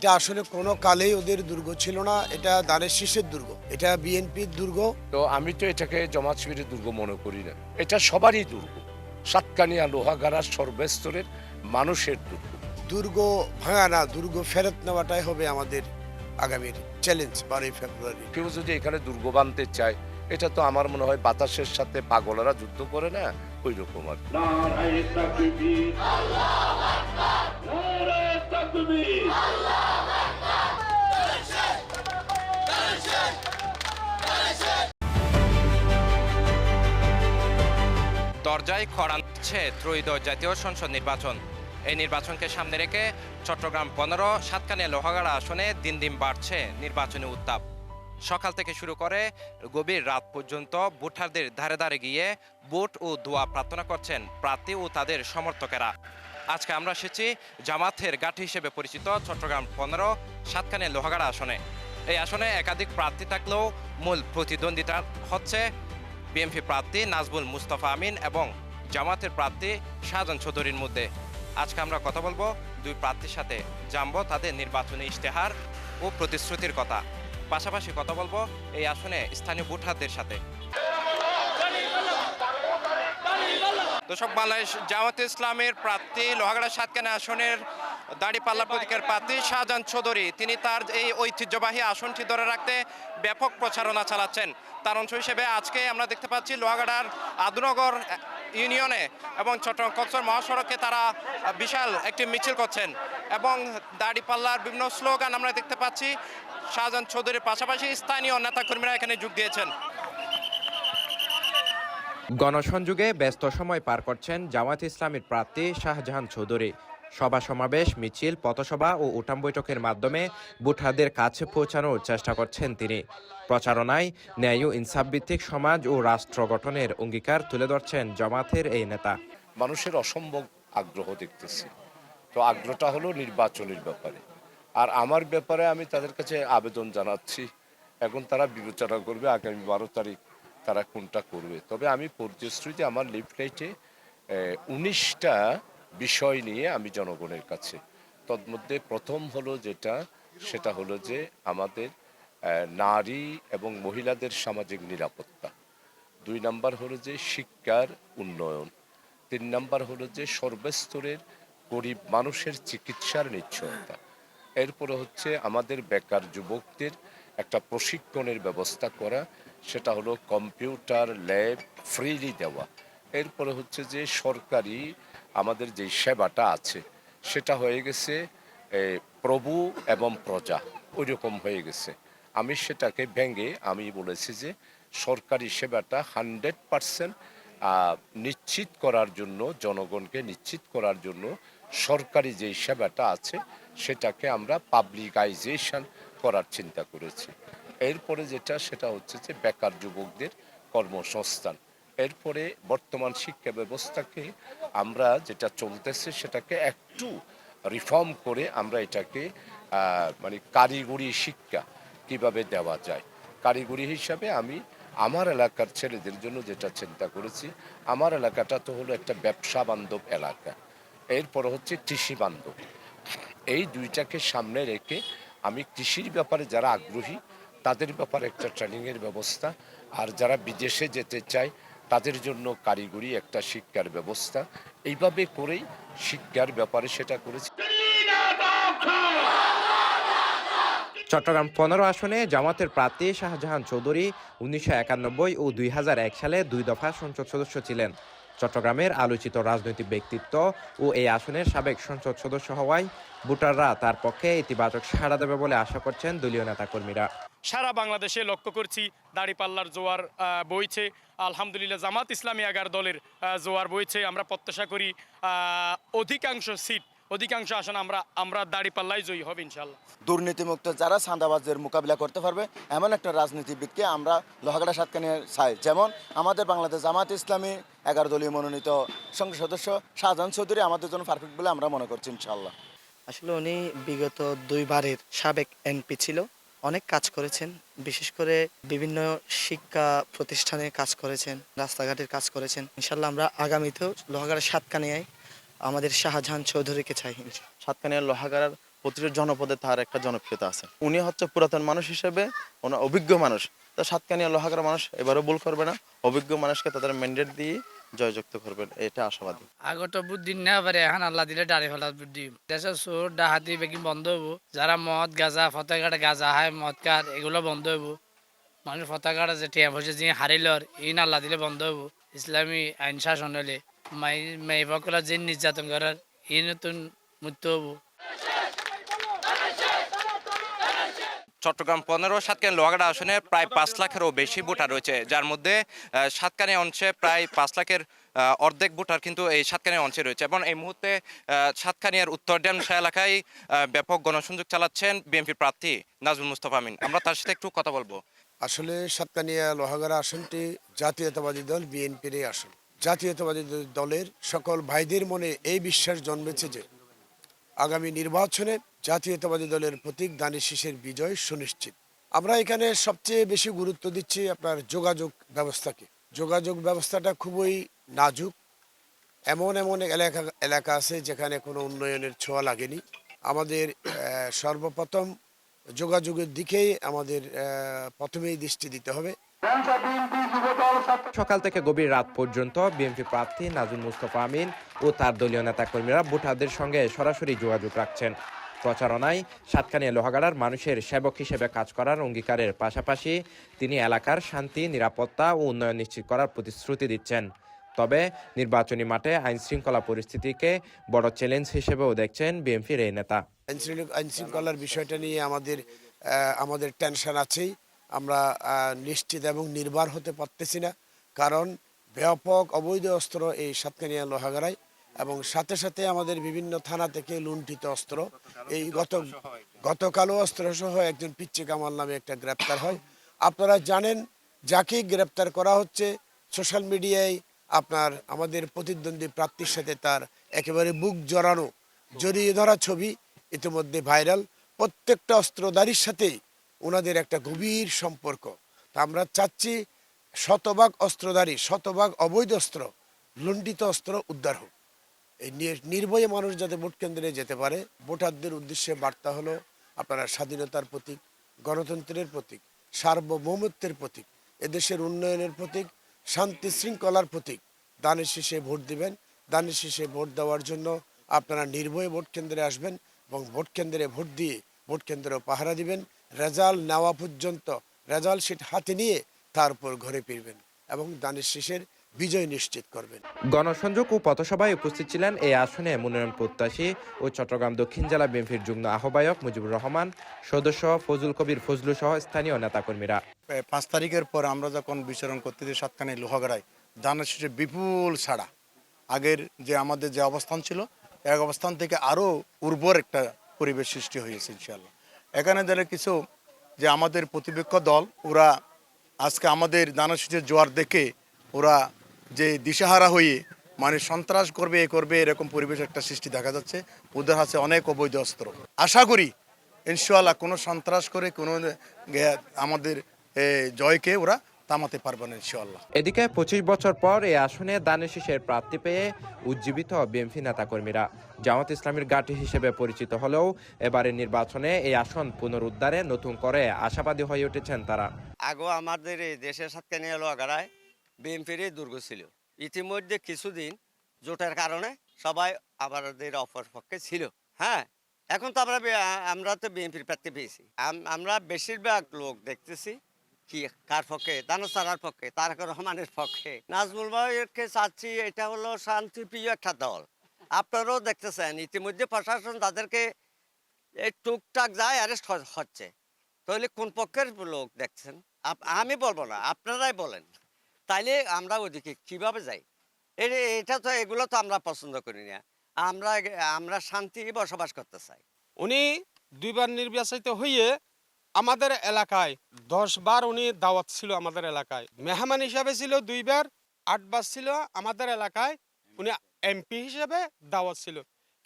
এটা আসলে কোনো কালেই ওদের দুর্গ ছিল না, এটা ধানের শীষের দুর্গ, এটা বিএনপির দুর্গ। তো আমি তো এটাকে জামাত শিবিরের দুর্গ মনে করি না, এটা সবারই দুর্গ। সাতকানিয়া লোহাগাড়ার সর্বস্তরের মানুষের দুর্গ। দুর্গ ভাঙা না, দুর্গ ফেরত নেওয়াটাই হবে আমাদের আগামীর চ্যালেঞ্জ 12 ফেব্রুয়ারি। কেউ যদি এখানে দুর্গ বানতে চায়, এটা তো আমার মনে হয় বাতাসের সাথে পাগলেরা যুদ্ধ করে না, ওই রকম আর কি। নারায়ে তাকবীর, আল্লাহু আকবার, নারায়ে তাকবীর, দরজায় খড়াচ্ছে ত্রয়োদশ জাতীয় সংসদ নির্বাচন। এই নির্বাচনকে সামনে রেখে চট্টগ্রাম 15 সাতকানিয়া লোহাগাড়া আসনে দিন দিন বাড়ছে নির্বাচনী উত্তাপ। সকাল থেকে শুরু করে গভীর রাত পর্যন্ত ভোটারদের ধারে ধারে গিয়ে ভোট ও দোয়া প্রার্থনা করছেন প্রার্থী ও তাদের সমর্থকেরা। আজকে আমরা এসেছি জামাতের ঘাঁটি হিসেবে পরিচিত চট্টগ্রাম 15 সাতকানিয়া লোহাগাড়া আসনে। এই আসনে একাধিক প্রার্থী থাকলেও মূল প্রতিদ্বন্দ্বিতা হচ্ছে বিএনপি প্রার্থী নাজবুল মুস্তাফা আমিন এবং জামাতের প্রার্থী শাহজাহান চৌধুরীর মধ্যে। আজকে আমরা কথা বলবো দুই প্রার্থীর সাথে, জানবো তাদের নির্বাচনী ইশতেহার ও প্রতিশ্রুতির কথা। পাশাপাশি কথা বলবো এই আসনে স্থানীয় ভোটারদের সাথে। দর্শক, বাংলাদেশ জামাতে ইসলামের প্রার্থী লোহাগাড়া সাতকানিয়া আসনের দাঁড়িপাল্লা প্রতীকের প্রার্থী শাহজাহান চৌধুরী, তিনি তার এই ঐতিহ্যবাহী আসনটি ধরে রাখতে ব্যাপক প্রচারণা চালাচ্ছেন। তার অংশ হিসেবে আজকে আমরা দেখতে পাচ্ছি লোহাগাড়ার আদুনগর ইউনিয়নে এবং চট্টগ্রাম কক্সবাজার মহাসড়কে তারা বিশাল একটি মিছিল করছেন এবং দাঁড়িপাল্লার বিভিন্ন স্লোগান আমরা দেখতে পাচ্ছি। শাহজাহান চৌধুরীর পাশাপাশি স্থানীয় নেতাকর্মীরা এখানে যোগ দিয়েছেন। গণসংযোগে ব্যস্ত সময় পার করছেন জামায়াত ইসলামীর প্রার্থী শাহজাহান চৌধুরী। সভা সমাবেশ, মিছিল, পথসভা ও উঠান বৈঠকের মাধ্যমে ভোটারদের কাছে পৌঁছানোর চেষ্টা করছেন তিনি। প্রচারণায় ন্যায় ও ইনসাফ ভিত্তিক সমাজ ও রাষ্ট্র গঠনের অঙ্গীকার তুলে ধরছেন জামাতের এই নেতা। মানুষের অসম্ভব আগ্রহ দেখতেছি। তো আগ্রহটা হলো নির্বাচনের ব্যাপারে, আর আমার ব্যাপারে আমি তাদের কাছে আবেদন জানাচ্ছি। এখন তারা বিবেচনা করবে আগামী 12 তারিখ তারা কোনটা করবে। তবে আমি প্রতিশ্রুতি আমার লিফলেটে 19টা বিষয় নিয়ে আমি জনগণের কাছে, তন্মধ্যে প্রথম হলো সেটা হলো যে আমাদের নারী এবং মহিলাদের সামাজিক নিরাপত্তা। 2 নাম্বার হলো যে শিক্ষার উন্নয়ন। 3 নাম্বার হলো যে সর্বস্তরের গরিব মানুষের চিকিৎসার নিশ্চয়তা। এরপরে হচ্ছে আমাদের বেকার যুবকদের একটা প্রশিক্ষণের ব্যবস্থা করা, সেটা হলো কম্পিউটার ল্যাব ফ্রিলি দেওয়া। এরপরে হচ্ছে যে সরকারি আমাদের যে সেবাটা আছে সেটা হয়ে গেছে প্রভু এবং প্রজা, ওই রকম হয়ে গেছে। আমি সেটাকে ভেঙে আমি বলেছি যে সরকারি সেবাটা 100% নিশ্চিত করার জন্য, জনগণকে নিশ্চিত করার জন্য সরকারি যেই সেবাটা আছে সেটাকে আমরা পাবলিকাইজেশন করার চিন্তা করেছি। এরপরে সেটা হচ্ছে যে বেকার যুবকদের কর্মসংস্থান। এরপরে বর্তমান শিক্ষা ব্যবস্থাকে আমরা যেটা চলতেছে সেটাকে একটু রিফর্ম করে আমরা এটাকে মানে কারিগরি শিক্ষা কিভাবে দেওয়া যায়, কারিগরি হিসাবে আমি আমার এলাকার ছেলেদের জন্য যেটা চিন্তা করেছি, আমার এলাকাটা তো হলো একটা ব্যবসা বান্ধব এলাকা, এরপর হচ্ছে কৃষি বান্ধব। এই দুইটাকে সামনে রেখে আমি কৃষির ব্যাপারে যারা আগ্রহী তাদের ব্যাপারে একটা ট্রেনিংয়ের ব্যবস্থা, আর যারা বিদেশে যেতে চায় তাদের জন্য কারিগরি একটা শিক্ষার ব্যবস্থা, এইভাবে করেই শিক্ষার ব্যাপারে সেটা করেছি। চট্টগ্রাম 15 আসনে জামাতের প্রার্থী শাহজাহান চৌধুরী 1991 ও 2001 সালে 2 দফা সংসদ সদস্য ছিলেন। চট্টগ্রামের আলোচিত রাজনৈতিক ব্যক্তিত্ব ও এই আসনের সাবেক সংসদ সদস্য হওয়ায় ভোটাররা তার পক্ষে ইতিবাচক সাড়া দেবে বলে আশা করছেন দলীয় নেতাকর্মীরা। সারা বাংলাদেশে লক্ষ্য করছি দাঁড়িপাল্লার জোয়ার বইছে। আলহামদুলিল্লাহ জামাত ইসলামী 11 দলের জোয়ার বইছে। আমরা প্রত্যাশা করি অধিকাংশ আসন আমরা দাঁড়িপাল্লাই জয়ী হবে ইনশাল্লাহ। দুর্নীতিমুক্ত যারা চাঁদাবাজের মোকাবিলা করতে পারবে এমন একটা রাজনীতিবিদকে আমরা লোহাগাড়া সাতকানিয়ার চাই। যেমন আমাদের বাংলাদেশ জামাত ইসলামী 11 দলীয় মনোনীত সংসদ সদস্য শাহজাহান চৌধুরী আমাদের জন্য পারফেক্ট বলে আমরা মনে করছি ইনশাল্লাহ। আসলে উনি বিগত 2 বারের সাবেক এমপি ছিল, অনেক কাজ করেছেন, বিশেষ করে বিভিন্ন শিক্ষা প্রতিষ্ঠানে কাজ করেছেন, রাস্তাঘাটের কাজ করেছেন। ইনশাল্লাহ আমরা আগামীতেও লোহাগাড়া সাতকানিয়ায় আমাদের শাহজাহান চৌধুরীকে চাই। সাতকানিয়ার লোহাগাড়ার প্রতিটা জনপদে তার একটা জনপ্রিয়তা আছে। উনি হচ্ছে পুরাতন মানুষ হিসেবে ওনার অভিজ্ঞ মানুষ। তো সাতকানিয়া লোহাগাড়া মানুষ এবারও ভুল করবে না, অভিজ্ঞ মানুষকে তাদের ম্যান্ডেট দিয়ে জয়যুক্ত করবেন, এটা আশাবাদী। আগত বুদ্ধি না পারে এখন আল্লাহ দিলে দাঁড়িয়ে ফেলার বুদ্ধি। দেশের চোর ডাহাতি বেগি বন্ধ হবো, যারা মদ গাঁজা ফতেঘাটে গাঁজা হায় মদ কার এগুলো বন্ধ হবো। মানুষ ফতেঘাটে যে টিয়া বসে যে হারিলর ইন আল্লাহ দিলে বন্ধ হবো। ইসলামী আইন শাসন হলে মাই বকলা যে নির্যাতন করার ই নতুন মৃত্যু হবো। চট্টগ্রাম 15 সাতকানিয়া লোহাগাড়া আসনে প্রায় 5 লাখেরও বেশি ভোটার রয়েছে, যার মধ্যে সাতকানিয়া অংশে প্রায় 5 লাখের অর্ধেক ভোটার কিন্তু এই সাতকানিয়া অংশে রয়েছে। এবং এই মুহূর্তে সাতকানিয়ার উত্তর ড্যামশা এলাকায় ব্যাপক গণসংযোগ চালাচ্ছেন বিএনপি প্রার্থী নাজমুল মুস্তাফা আমিন। আমরা তার সাথে একটু কথা বলবো। আসলে সাতকানিয়া লোহাগাড়া আসনটি জাতীয়তাবাদী দল বিএনপির আসন। জাতীয়তাবাদী দলের সকল ভাইদের মনে এই বিশ্বাস জন্মেছে যে আগামী নির্বাচনে জাতীয়তাবাদী দলের প্রতীক ধানের শীষের বিজয় সুনিশ্চিত। আমরা এখানে সবচেয়ে বেশি গুরুত্ব দিচ্ছি আপনার যোগাযোগ ব্যবস্থাকে। যোগাযোগ ব্যবস্থাটা খুবই নাজুক। এমন এলাকা আছে যেখানে কোনো উন্নয়নের ছোঁয়া লাগেনি। আমাদের সর্বপ্রথম যোগাযোগের দিকেই আমাদের প্রথমেই দৃষ্টি দিতে হবে। সকাল থেকে গভীর রাত পর্যন্ত বিএনপি প্রার্থী নাজমুল মুস্তাফা আমিন ও তার দলীয় নেতাকর্মীরা ভোটারদের সঙ্গে সরাসরি যোগাযোগ রাখছেন। প্রচারণায় সাতকানিয়া লোহাগাড়ার মানুষের সেবক হিসেবে কাজ করার অঙ্গীকারের পাশাপাশি তিনি এলাকার শান্তি, নিরাপত্তা ও উন্নয়ন নিশ্চিত করার প্রতিশ্রুতি দিচ্ছেন। তবে নির্বাচনী মাঠে আইন শৃঙ্খলা পরিস্থিতিকে বড় চ্যালেঞ্জ হিসেবেও দেখছেন বিএনপির এই নেতা। আইন শৃঙ্খলার বিষয়টা নিয়ে আমাদের টেনশন আছেই। আমরা নিশ্চিত এবং নির্ভর হতে পারতেছি না, কারণ ব্যাপক অবৈধ অস্ত্র এই সাতকানিয়া লোহাগাড়ায়, এবং সাথে সাথে আমাদের বিভিন্ন থানা থেকে লুণ্ঠিত অস্ত্র। এই গতকালও অস্ত্রসহ একজন পিচ্চি কামাল নামে একটা গ্রেপ্তার হয়। আপনারা জানেন যাকে গ্রেপ্তার করা হচ্ছে সোশ্যাল মিডিয়ায় আমাদের প্রতিদ্বন্দ্বী প্রার্থীর সাথে তার একেবারে বুক জড়িয়ে ধরা ছবি ইতিমধ্যে ভাইরাল। প্রত্যেকটা অস্ত্রধারীর সাথেই ওনাদের একটা গভীর সম্পর্ক। তা আমরা চাচ্ছি শতভাগ অস্ত্রধারী, শতভাগ অবৈধ অস্ত্র, লুণ্ঠিত অস্ত্র উদ্ধার হোক। এই নির্ভয়ে মানুষ যাতে ভোট কেন্দ্রে যেতে পারে। ভোটারদের উদ্দেশ্যে বার্তা হলো আপনারা স্বাধীনতার প্রতীক, গণতন্ত্রের প্রতীক, সার্বভৌমত্বের প্রতীক, এদেশের উন্নয়নের প্রতীক, শান্তি শৃঙ্খলার প্রতীক। ধানের শীষে ভোট দিবেন। ধানের শীষে ভোট দেওয়ার জন্য আপনারা নির্ভয়ে ভোট কেন্দ্রে আসবেন এবং ভোট কেন্দ্রে ভোট দিয়ে ভোট কেন্দ্র পাহারা দিবেন। রেজাল্ট নেওয়া পর্যন্ত রেজাল্ট শিট হাতে নিয়ে তারপর ঘরে ফিরবেন এবং ধানের শীষের বিজয় নিশ্চিত করবেন। গণসংযোগ ও পথসভায় উপস্থিত ছিলেন এই আসনে মনোনয়ন প্রত্যাশী ও চট্টগ্রাম দক্ষিণ জেলা বিএনপির যুগ্ম আহ্বায়ক মুজিবুর রহমান, সদস্য ফজলুল কবির ফজলু সহ স্থানীয় নেতাকর্মীরা। 5 তারিখের পর আমরা যখন বিচরণ করতে যাই সাতকানিয়া লোহাগাড়ায়, ধানের শীষে বিপুল ছাড়া। আগের যে আমাদের যে অবস্থান ছিল, এক অবস্থান থেকে আরও উর্বর একটা পরিবেশ সৃষ্টি হয়েছে ইনশাআল্লাহ। এখানে যারা কিছু যে আমাদের প্রতিপক্ষ দল, ওরা আজকে আমাদের ধানের শীষের জোয়ার দেখে ওরা যে দিশাহারা হয়ে মানে সন্ত্রাস করবে এরকম পরিবেশ একটা সৃষ্টি দেখা যাচ্ছে। ওদের হাতে অনেক অবৈধ অস্ত্র। আশা করি ইনশাআল্লাহ কোনো সন্ত্রাস করে কোনো আমাদের জয়কে ওরা থামাতে পারবে না ইনশাআল্লাহ। এদিকে 25 বছর পর এই আসনে ধানের শীষের প্রার্থী পেয়ে উজ্জীবিত বিএনপি নেতাকর্মীরা। জামাত ইসলামীর ঘাঁটি হিসেবে পরিচিত হলেও এবারের নির্বাচনে এই আসন পুনরুদ্ধারে নতুন করে আশাবাদী হয়ে উঠেছেন তারা। আগেও আমাদের এই দেশের সাতকানিয়া লোহাগাড়ায় বিএনপির দুর্গ ছিল। ইতিমধ্যে কিছুদিন জোটের কারণে সবাই আমাদের অপরপক্ষে ছিল। হ্যাঁ, এখন তো আমরা তো বিএনপির প্রার্থী পেয়েছি। আমরা বেশিরভাগ লোক দেখতেছি কি কার পক্ষে, দানা চারার পক্ষে, তারেক রহমানের পক্ষে। নাজমুল ভাইকে চাচ্ছি, এটা হলো শান্তিপ্রিয় একটা দল। আপনারাও দেখতেছেন ইতিমধ্যে প্রশাসন তাদেরকে এই টুকটাক যায় অ্যারেস্ট হচ্ছে। তাহলে কোন পক্ষের লোক দেখছেন? আমি বলবো না, আপনারাই বলেন। তাইলে আমরা ওদিকে কিভাবে যাই? এগুলো তো আমরা পছন্দ করি না। আমরা শান্তি বসবাস করতে চাই। উনি 2 বার নির্বাচিত হয়ে আমাদের এলাকায় 10 বার উনি দাওয়াত ছিল। আমাদের এলাকায় মেহমান হিসাবে ছিল 2 বার, 8 বার ছিল আমাদের এলাকায় উনি এমপি হিসেবে দাওয়াত ছিল।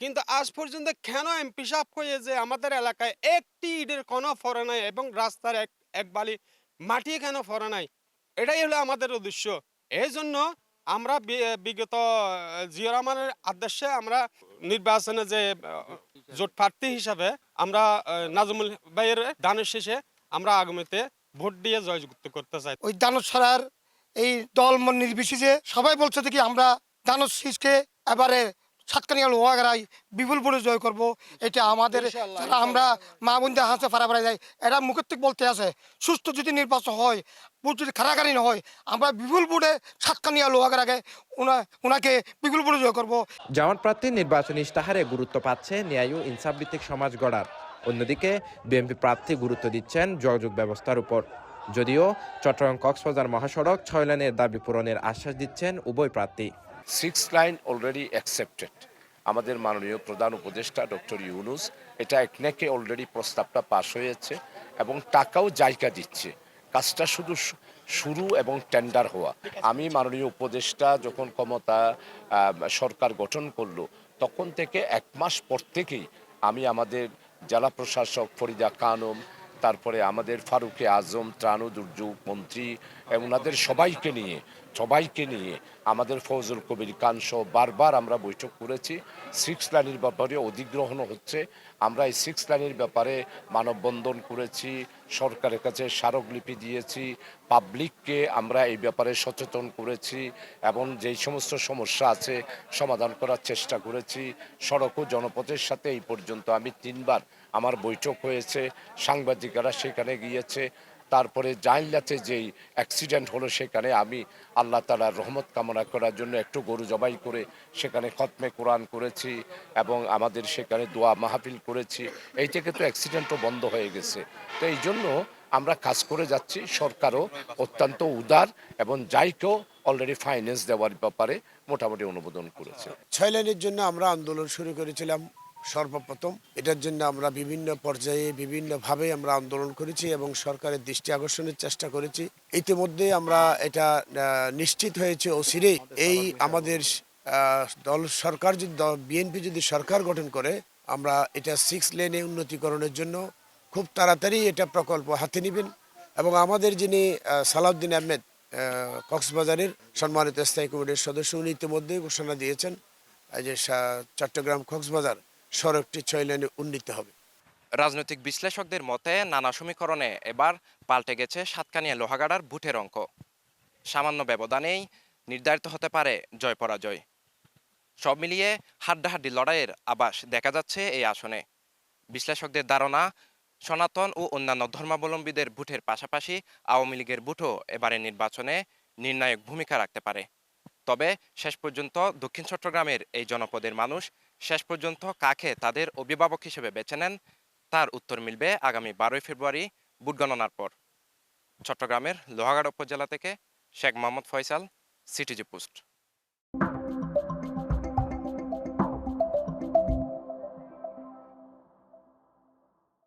কিন্তু আজ পর্যন্ত কেন এমপি সাহেব হয়ে যে আমাদের এলাকায় একটি ইটের কোনো ফরে নাই এবং রাস্তার এক বালি মাটি কেন ফরে নাই, এটাই হলো আমাদের উদ্দেশ্য। এই জন্য আমরা বিগত জিয়া রহমানের আদেশে আমরা নির্বাচনে যে জোট প্রার্থী হিসাবে আমরা নাজমুল ভাইয়ের দানের শেষে আমরা আগামীতে ভোট দিয়ে জয়যুক্ত করতে চাই। ওই দানব ছাড়ার এই দল মন নির্বিশেষে সবাই বলছে দেখি আমরা দানব শীষকে এবারে সাতকানিয়া লোহাগাড়ায় বিপুল ভোটে জয় করব। এটা আমাদের যারা আমরা মা বোনদের হাসে ফাড়া যায় এরা মুখের থেকে বলতে আছে সুস্থ যদি নির্বাচন হয়, ভোট যদি খারাখারি না হয়, আমরা বিপুল ভোটে সাতকানিয়া লোহাগাড়াকে ওনাকে বিপুল ভোটে জয় করব। জামাত প্রার্থীর নির্বাচনী ইশতেহারে গুরুত্ব পাচ্ছে ন্যায় ও ইনসাফ ভিত্তিক সমাজ গড়ার। অন্যদিকে বিএনপি প্রার্থী গুরুত্ব দিচ্ছেন যোগাযোগ ব্যবস্থার উপর। যদিও চট্টগ্রাম কক্সবাজার মহাসড়ক 6 লেনের দাবি পূরণের আশ্বাস দিচ্ছেন উভয় প্রার্থী। 6 লাইন অলরেডি অ্যাকসেপ্টেড। আমাদের মাননীয় প্রধান উপদেষ্টা ডক্টর ইউনুস এটা একনেকে অলরেডি প্রস্তাবটা পাশ হয়েছে এবং টাকাও জায়গা দিচ্ছে। কাজটা শুধু শুরু এবং টেন্ডার হওয়া। আমি মাননীয় উপদেষ্টা যখন ক্ষমতা সরকার গঠন করলো তখন থেকে 1 মাস পর থেকেই আমি আমাদের জেলা প্রশাসক ফরিদা খানম, তারপরে আমাদের ফারুকে আজম, ত্রাণ ও দুর্যোগ মন্ত্রী এবং ওনাদের সবাইকে নিয়ে আমাদের ফজল কবির খান সহ বারবার আমরা বৈঠক করেছি। 6 লাইনের ব্যাপারে অধিগ্রহণ হচ্ছে। আমরা এই 6 লাইনের ব্যাপারে মানববন্ধন করেছি, সরকারের কাছে স্মারকলিপি দিয়েছি, পাবলিককে আমরা এই ব্যাপারে সচেতন করেছি এবং যেই সমস্ত সমস্যা আছে সমাধান করার চেষ্টা করেছি। সড়ক ও জনপথের সাথে এই পর্যন্ত আমি 3 বার আমার বৈঠক হয়েছে, সাংবাদিকেরা সেখানে গিয়েছে। তারপরে জাইলাতে যেই অ্যাক্সিডেন্ট হলো সেখানে আমি আল্লাহ তাআলার রহমত কামনা করার জন্য একটু গরু জবাই করে সেখানে খতমে কোরআন করেছি এবং আমাদের সেখানে দোয়া মাহফিল করেছি। এই থেকে তো অ্যাক্সিডেন্টও বন্ধ হয়ে গেছে। তো এই জন্য আমরা কাজ করে যাচ্ছি। সরকারও অত্যন্ত উদার এবং যাইকেও অলরেডি ফাইন্যান্স দেওয়ার ব্যাপারে মোটামুটি অনুমোদন করেছে। 6 লাইনের জন্য আমরা আন্দোলন শুরু করেছিলাম সর্বপ্রথম। এটার জন্য আমরা বিভিন্ন পর্যায়ে বিভিন্নভাবে আমরা আন্দোলন করেছি এবং সরকারের দৃষ্টি আকর্ষণের চেষ্টা করেছি। ইতিমধ্যে আমরা এটা নিশ্চিত হয়েছে অচিরেই এই আমাদের দল সরকার যদি বিএনপি যদি সরকার গঠন করে আমরা এটা 6 লেনে উন্নতিকরণের জন্য খুব তাড়াতাড়ি এটা প্রকল্প হাতে নেবেন এবং আমাদের যিনি সালাউদ্দিন আহমেদ কক্সবাজারের সম্মানিত স্থায়ী কমিটির সদস্য, উনি ইতিমধ্যে ঘোষণা দিয়েছেন যে চট্টগ্রাম কক্সবাজার সড়কটি 6 লেনে উন্নীত হবে। রাজনৈতিক বিশ্লেষকদের মতে নানা সমীকরণে এবার পাল্টে গেছে সাতকানিয়া লোহাগাড়ার ভোটের অঙ্ক। সামান্য ব্যবধানেই নির্ধারিত হতে পারে জয় পরাজয়। সব মিলিয়ে হাড্ডাহাড্ডি লড়াইয়ের আভাস দেখা যাচ্ছে এই আসনে। বিশ্লেষকদের ধারণা সনাতন ও অন্যান্য ধর্মাবলম্বীদের ভোটের পাশাপাশি আওয়ামী লীগের ভোটও এবারে নির্বাচনে নির্ণায়ক ভূমিকা রাখতে পারে। তবে শেষ পর্যন্ত দক্ষিণ চট্টগ্রামের এই জনপদের মানুষ শেষ পর্যন্ত কাকে তাদের অভিভাবক হিসেবে বেছে নেন তার উত্তর মিলবে আগামী 12 ফেব্রুয়ারি ভোট গণনার পর। চট্টগ্রামের লোহাগাড়া উপজেলা থেকে শেখ মোহাম্মদ ফয়সাল, সিটিজি পোস্ট।